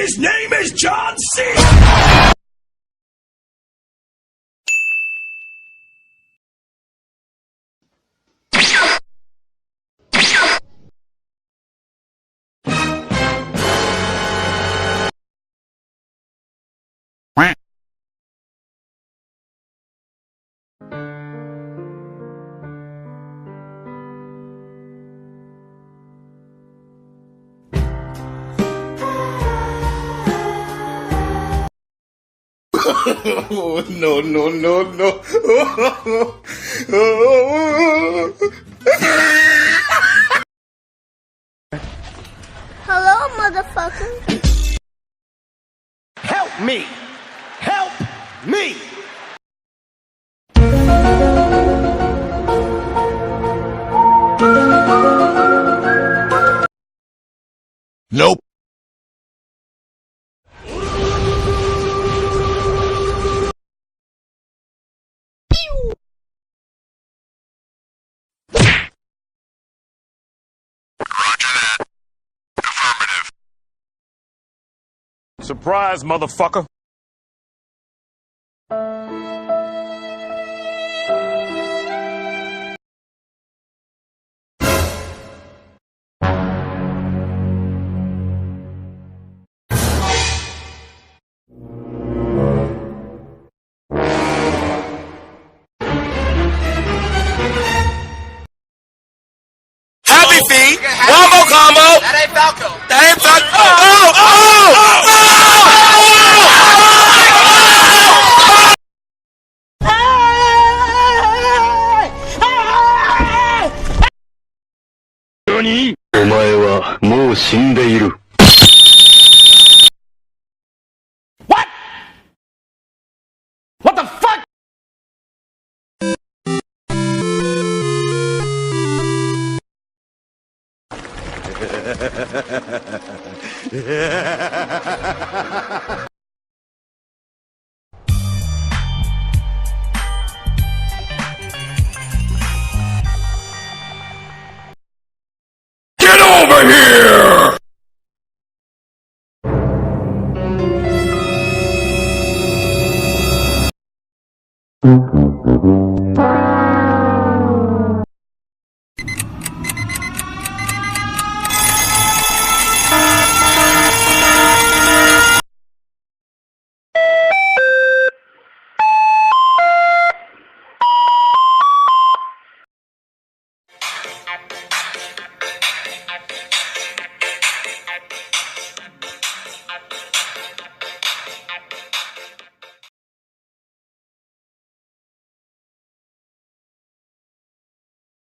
His name is John C. Oh, no, no, no, no. Hello, motherfucker. Help me! Help me! Nope. Surprise, motherfucker! Happy feet. One more combo. That ain't Falco. That ain't Falco. NANI?! お前はもう死んでいる。What? What the fuck?Get over here!